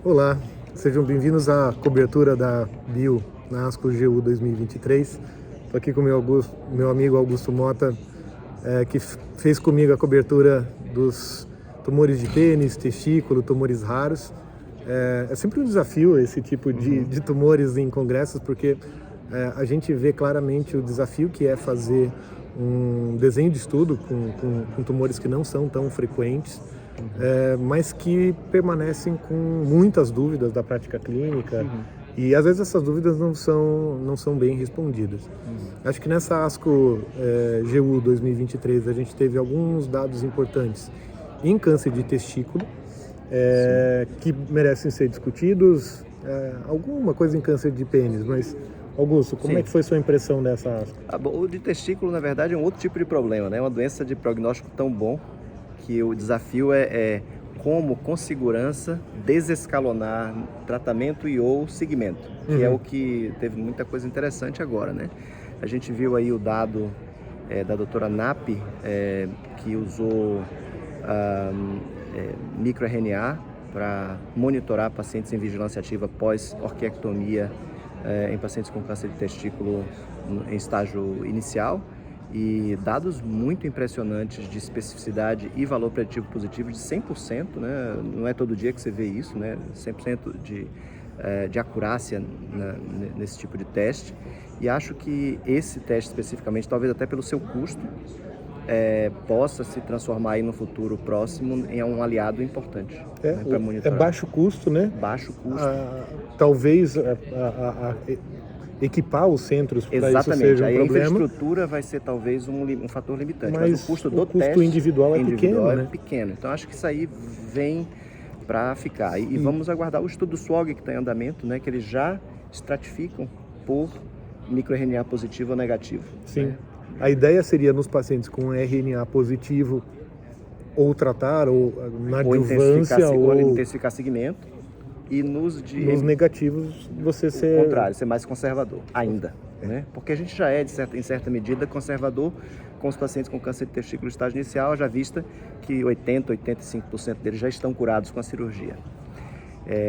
Olá, sejam bem-vindos à cobertura da Bio na ASCO GU 2023. Estou aqui com meu amigo Augusto Mota, que fez comigo a cobertura dos tumores de pênis, testículo, tumores raros. É sempre um desafio esse tipo de tumores em congressos, porque a gente vê claramente o desafio que é fazer um desenho de estudo com tumores que não são tão frequentes, mas que permanecem com muitas dúvidas da prática clínica, e às vezes essas dúvidas não são bem respondidas. Acho que nessa ASCO GU 2023 a gente teve alguns dados importantes em câncer de testículo, que merecem ser discutidos, alguma coisa em câncer de pênis, mas Augusto, como é que foi sua impressão dessa ASCO? O de testículo, na verdade, é um outro tipo de problema, né? É uma doença de prognóstico tão bom que o desafio é como, com segurança, desescalonar tratamento e ou segmento, que é o que teve muita coisa interessante agora, né? A gente viu aí o dado da doutora Napi, que usou microRNA para monitorar pacientes em vigilância ativa pós-orquiectomia em pacientes com câncer de testículo em estágio inicial, e dados muito impressionantes de especificidade e valor preditivo positivo de 100%, né? Não é todo dia que você vê isso, né? 100% de acurácia nesse tipo de teste, e acho que esse teste especificamente, talvez até pelo seu custo, possa se transformar aí no futuro próximo em um aliado importante para monitorar. É baixo custo, né? Baixo custo. Talvez equipar os centros para isso seja um aí problema. A infraestrutura vai ser talvez um fator limitante, mas o custo do custo teste individual é pequeno, né? Então acho que isso aí vem para ficar. E vamos aguardar o estudo do SWOG que está em andamento, né? Que eles já estratificam por microRNA positivo ou negativo. Sim. Né? A ideia seria nos pacientes com RNA positivo ou tratar, ou na adjuvância, ou intensificar segmento, e nos negativos você ser... O contrário, ser mais conservador ainda, né? Porque a gente já é, em certa medida, conservador com os pacientes com câncer de testículo estágio inicial, já vista que 85% deles já estão curados com a cirurgia.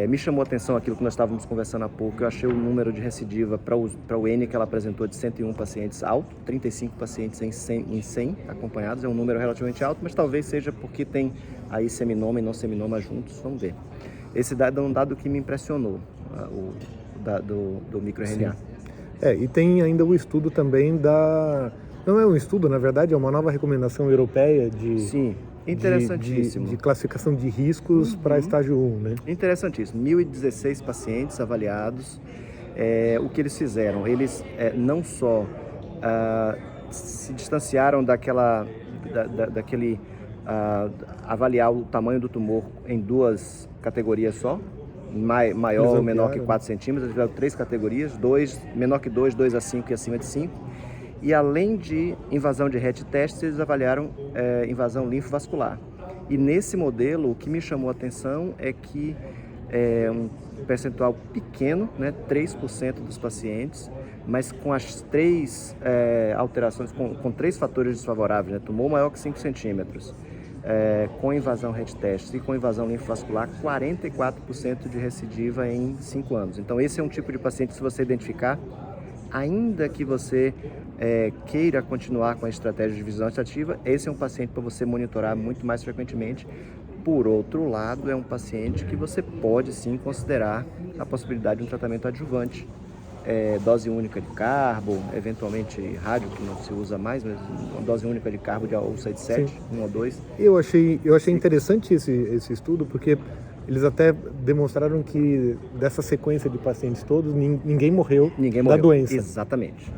Me chamou a atenção aquilo que nós estávamos conversando há pouco. Eu achei o número de recidiva para o N que ela apresentou de 101 pacientes alto, 35 pacientes em 100 acompanhados, é um número relativamente alto, mas talvez seja porque tem aí seminoma e não seminoma juntos, vamos ver. Esse dado é um dado que me impressionou, do microRNA. E tem ainda o estudo também não é um estudo, na verdade, é uma nova recomendação europeia de interessantíssimo. De classificação de riscos para estágio 1, né? Interessantíssimo. 1.016 pacientes avaliados. O que eles fizeram? Eles não só se distanciaram daquele avaliar o tamanho do tumor em duas categorias só, maior ou menor que 4 centímetros, eles fizeram 3 categorias, menor que 2, 2 a 5 e acima de 5. E além de invasão de RET testes, eles avaliaram invasão linfovascular. E nesse modelo, o que me chamou a atenção é que um percentual pequeno, né, 3% dos pacientes, mas com as 3 alterações, com 3 fatores desfavoráveis, né, tumor maior que 5 centímetros, com invasão RET testes e com invasão linfovascular, 44% de recidiva em 5 anos. Então esse é um tipo de paciente, se você identificar, ainda que você queira continuar com a estratégia de vigilância ativa, esse é um paciente para você monitorar muito mais frequentemente. Por outro lado, é um paciente que você pode sim considerar a possibilidade de um tratamento adjuvante. Dose única de carbo, eventualmente rádio, que não se usa mais, mas uma dose única de carbo de AU-777, 1 ou 2. Eu achei interessante esse estudo, porque eles até demonstraram que dessa sequência de pacientes todos, ninguém morreu da doença. Exatamente.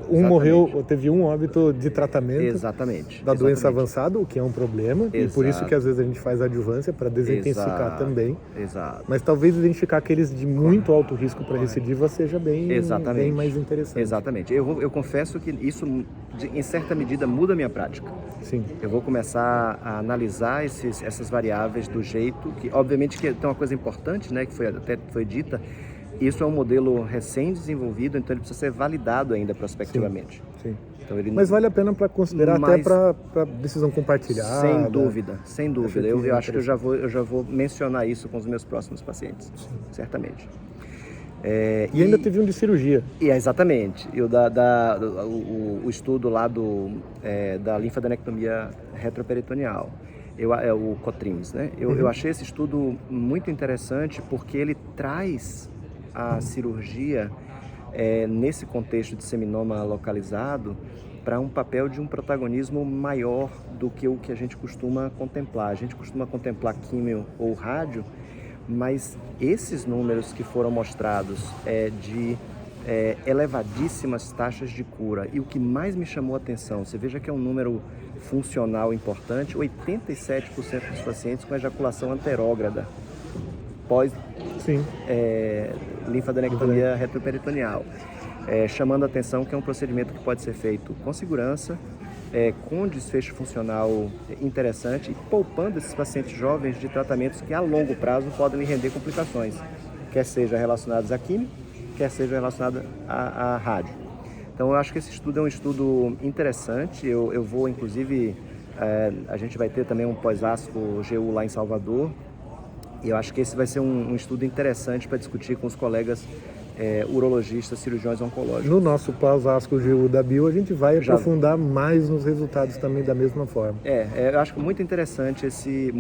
Teve um óbito de tratamento da doença avançada, o que é um problema, e por isso que às vezes a gente faz adjuvância para desintensificar também. Exato. Mas talvez identificar aqueles de muito alto risco para recidiva seja bem mais interessante. Exatamente. Eu confesso que isso, em certa medida, muda a minha prática. Sim. Eu vou começar a analisar essas variáveis do jeito que, obviamente, que tem uma coisa importante, né, que foi dita. Isso é um modelo recém-desenvolvido, então ele precisa ser validado ainda prospectivamente. Sim. Então, ele Mas vale a pena para considerar até Mas- para decisão compartilhada. Sem dúvida, sem dúvida. Acho que Eu é acho que eu já vou mencionar isso com os meus próximos pacientes, certamente. E ainda teve um de cirurgia. Exatamente. E o estudo lá da linfadenectomia retroperitoneal, é o COTRIMS, né? Eu achei esse estudo muito interessante porque ele traz a cirurgia nesse contexto de seminoma localizado para um papel de um protagonismo maior do que o que a gente costuma contemplar. A gente costuma contemplar químio ou rádio, mas esses números que foram mostrados de elevadíssimas taxas de cura, e o que mais me chamou a atenção, você veja que é um número funcional importante, 87% dos pacientes com ejaculação anterógrada pós Sim. linfadenectomia retroperitoneal, chamando a atenção que é um procedimento que pode ser feito com segurança, com desfecho funcional interessante e poupando esses pacientes jovens de tratamentos que a longo prazo podem lhe render complicações, quer seja relacionados à químio, quer seja relacionados à rádio. Então eu acho que esse estudo é um estudo interessante. Eu vou, inclusive, a gente vai ter também um pós-ASCO GU lá em Salvador, e eu acho que esse vai ser um estudo interessante para discutir com os colegas urologistas, cirurgiões oncológicos. No nosso pós-ASCO GU da Bio, a gente vai aprofundar mais nos resultados também da mesma forma. Eu acho muito interessante esse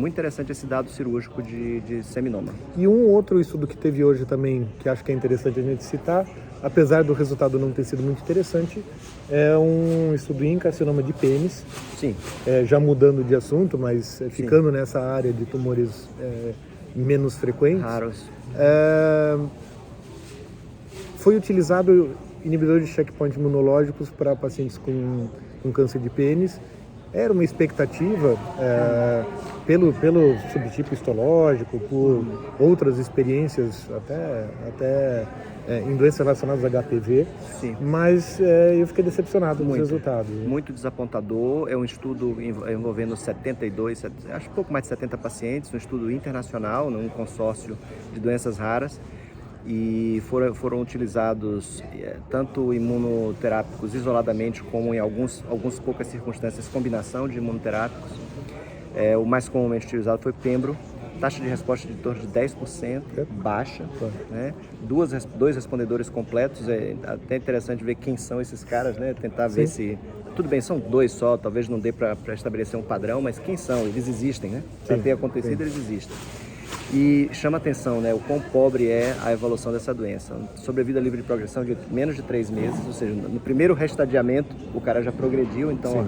dado cirúrgico de seminoma. E um outro estudo que teve hoje também, que acho que é interessante a gente citar, apesar do resultado não ter sido muito interessante, é um estudo em carcinoma de pênis. Sim. Já mudando de assunto, mas ficando nessa área de tumores menos frequentes. Raros. Foi utilizado inibidor de checkpoint imunológicos para pacientes com câncer de pênis. Era uma expectativa, pelo subtipo histológico, por outras experiências, até em doenças relacionadas a HPV. Sim. Mas eu fiquei decepcionado com os resultados. Muito desapontador. É um estudo envolvendo 72, acho pouco mais de 70 pacientes, um estudo internacional, num consórcio de doenças raras. E foram utilizados tanto imunoterápicos isoladamente, como em algumas poucas circunstâncias, combinação de imunoterápicos. O mais comumente utilizado foi pembro, taxa de resposta de torno de 10%, baixa, né? Dois respondedores completos. É até interessante ver quem são esses caras, né? Tentar ver se... Tudo bem, são dois só, talvez não dê para estabelecer um padrão, mas quem são? Eles existem, né? Para ter acontecido, eles existem. E chama atenção, né, o quão pobre é a evolução dessa doença. Sobrevida livre de progressão de menos de 3 meses, ou seja, no primeiro restadiamento o cara já progrediu, então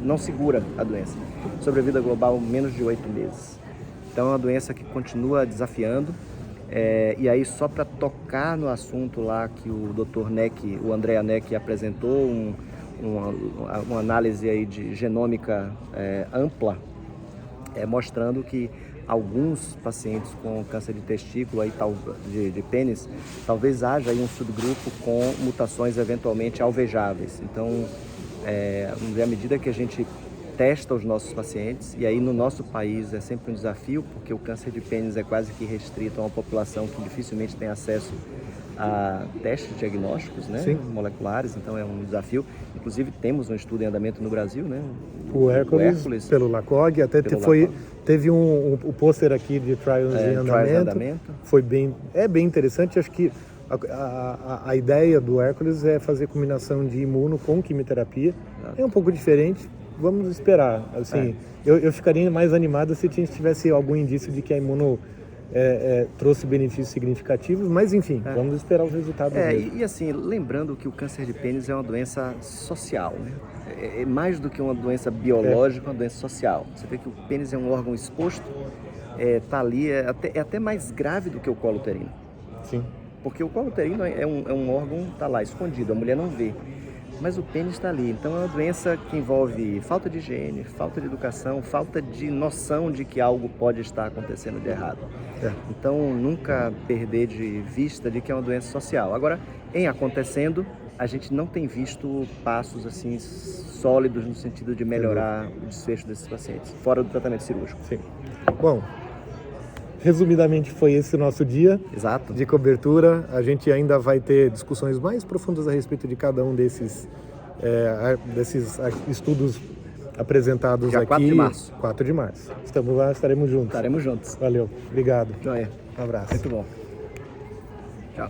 não segura a doença. Sobrevida global menos de 8 meses. Então é uma doença que continua desafiando. E aí, só para tocar no assunto lá que o Dr. Neck, o Andrea Neck, apresentou, uma análise aí de genômica ampla, mostrando que alguns pacientes com câncer de testículo, de pênis, talvez haja aí um subgrupo com mutações eventualmente alvejáveis. Então, à medida que a gente testa os nossos pacientes, e aí no nosso país é sempre um desafio, porque o câncer de pênis é quase que restrito a uma população que dificilmente tem acesso a testes diagnósticos, né, moleculares, então é um desafio. Inclusive temos um estudo em andamento no Brasil, né, o Hércules pelo LACOG, até teve o pôster aqui de Trials em andamento. Foi bem interessante. Acho que a ideia do Hércules é fazer combinação de imuno com quimioterapia. É um pouco diferente, vamos esperar. Assim, eu ficaria mais animado se tivesse algum indício de que a imuno trouxe benefícios significativos, mas enfim, vamos esperar os resultados dele. E assim, lembrando que o câncer de pênis é uma doença social, né? É mais do que uma doença biológica, uma doença social. Você vê que o pênis é um órgão exposto, tá ali, é até mais grave do que o colo uterino. Sim. Porque o colo uterino é um órgão, tá lá, escondido, a mulher não vê. Mas o pênis está ali. Então é uma doença que envolve falta de higiene, falta de educação, falta de noção de que algo pode estar acontecendo de errado. Então nunca perder de vista de que é uma doença social. Agora, em acontecendo, a gente não tem visto passos assim sólidos no sentido de melhorar o desfecho desses pacientes, fora do tratamento cirúrgico. Sim. Bom, resumidamente foi esse o nosso dia de cobertura. A gente ainda vai ter discussões mais profundas a respeito de cada um desses desses estudos apresentados Dia aqui. 4 de março. 4 de março. Estamos lá, estaremos juntos. Estaremos juntos. Valeu, obrigado. Joia. Um abraço. Muito bom. Tchau.